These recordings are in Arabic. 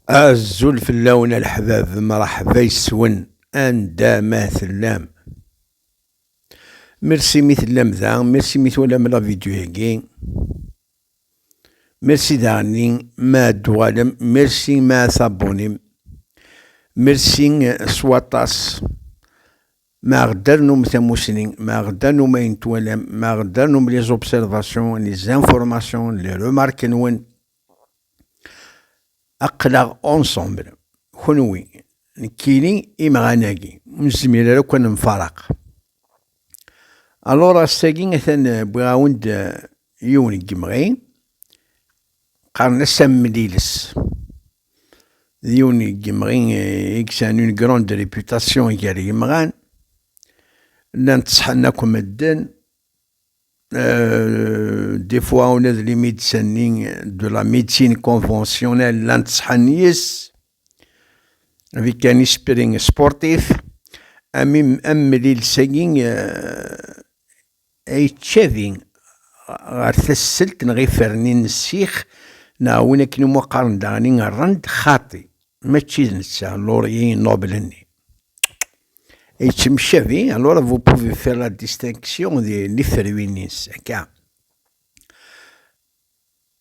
الزول في اللون الحباب مرحبا يسون اندا مثلام. ميرسي مثلام ذا ميرسي مثولا من لا فيديو هاكي. ميرسي داني ما دوالم ميرسي ما صابونيم. ميرسي سواطاس ما غدرنم ثموسنين ما غدرنم ما ينتوالم ما غدرنم لي زوبسيرفاسيون لي زانفورماسيون لي رومارك نون أقلق أونسومبل خنوي نكيني إمغاناكي نزمير لو كان نفارق. ألورا ستاكي مثلا بغاوند يوني جمغي قارنا سامليلس يوني جمغي إكسان اون كروند ريبوتاسيون يجاري يمغان لان تصحناكم الدن دي فوا اون لي ميدسانين دو لا ميديسين كونفونسيونيل لان تصحنيس في كان سبيرينغ سبورتيف أملي لساكين أي تشافين غار تسلت نغي فرنين السيخ ناوينا كنو مقارن داني الرند خاطي ماشي نسا لوريين نوبلني اي تمشافي الورا فو بوفي فير لا ديستانكسيون دي لي فروينيس هكا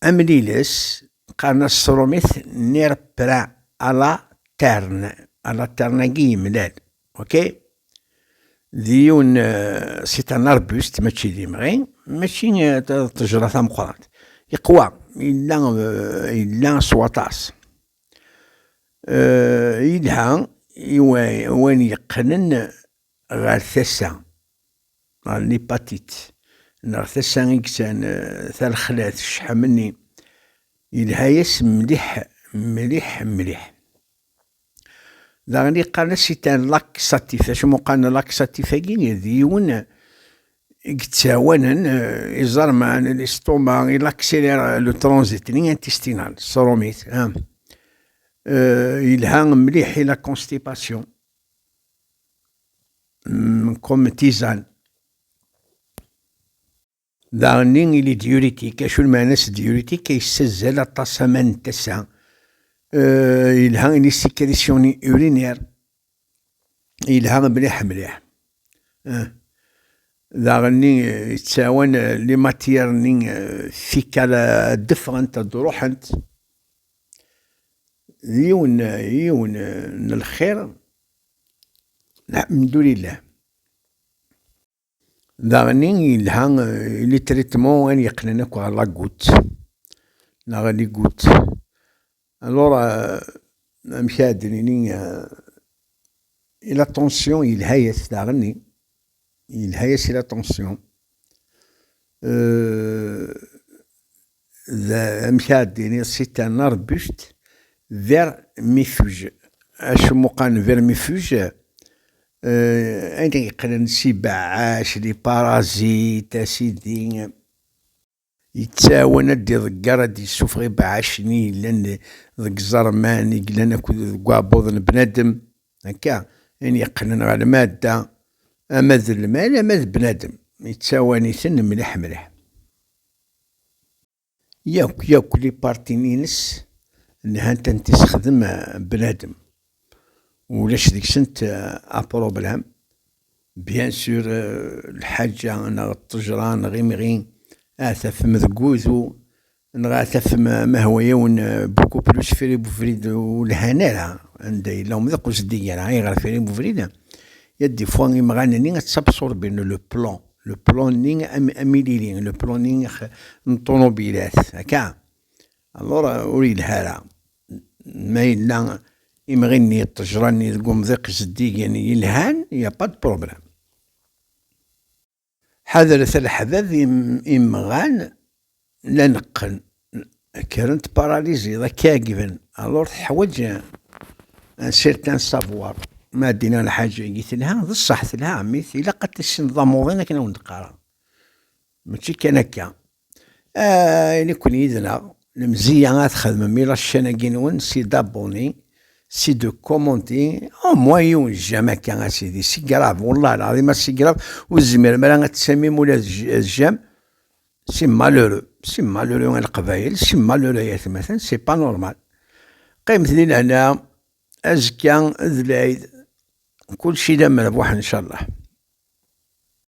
أمليلس قارنا السروميث نير برا على ترنا ملال اوكي ديون سيت ان اربوست ماشي ديمغي ماشي تجرى ثم قرات يقوى إلا سواطاس يلها وين يقنن غير ثسا غير ليباتيت غير ثسا إكسان ثا الخلاث شحال مني يلها يس مليح مليح مليح داغني قال سيتان لاكساتيف اشمو قالنا لاكساتيفاكي ديون يتساونا يزار مع الاستوما يلاكسيلير لو ترانزيت لي انتستينال سروميت يلها مليح لا كونستيباسيون كوم تيزان داغني لي ديوريتيك اشو المعناس ديوريتيك يسزل الطاسمان تسع يلها لي سيكريسيوني اورينير يلها مليح مليح داغني يتساوان لي ماتيير ني فيكا ديفرنت دروحنت يون الخير الحمد لله. داغني يلها لي تريتمون ان يقننك على لاكوت لا غادي كوت الورا مشادني الى طونسيون يلهايس داغني يلهايس الى طونسيون ذا مشادني سيت ان اربوست فير ميفوج اش مقان فير ميفوج انت يقرن سباعاش لي بارازيت اسيدي يتساوى دي ضكارة دي سوفغي بعاشني لان ضك زرمان يقلنا كوابوض بنادم هكا يعني يقنن على مادة أماذ المال أماذ بنادم يتساواني سن مليح مليح ياك لي بارتينينس انها انت تستخدم بنادم ولاش ديك سنت ابروبلام بيان سور الحاجة انا الطجران غيمغين آثف مذقوذو نغاثف ما هو يون بوكو بلوس فيري بوفريد والهنالة عندي لهم ذاك وزدي يعني غير فيري بوفريد يدي فواني مغانني تصبصور بين لو بلون نين اميليلين لو بلون نين الطوموبيلات هكا الورا اريد هذا ما إلا يمغني الطجراني تقوم ذاك زدي يعني يلهان يا با بروبلام حذر الحذاذ إمغان لا نقن كرنت باراليزي ذا كاقفن الور تحوج ان سيرتان سافوار ما دينا الحاجة قلت لها ذا الصح لها عمي إلا قد تنظموضين كنا ونقرا ماشي كان هكا إلي كون يدنا المزية تخدم ميلا الشناقين سي دابوني سي دو كومونتي او موان الجام هكا اسيدي سي كراف والله العظيم سي كراف والزمير مالا تسمي مولا الجام سي مالورو القبايل سي مالورو مثلا سي با نورمال قيمت لي هنا أزكى ذ العيد كلشي دا مربوح إن شاء الله.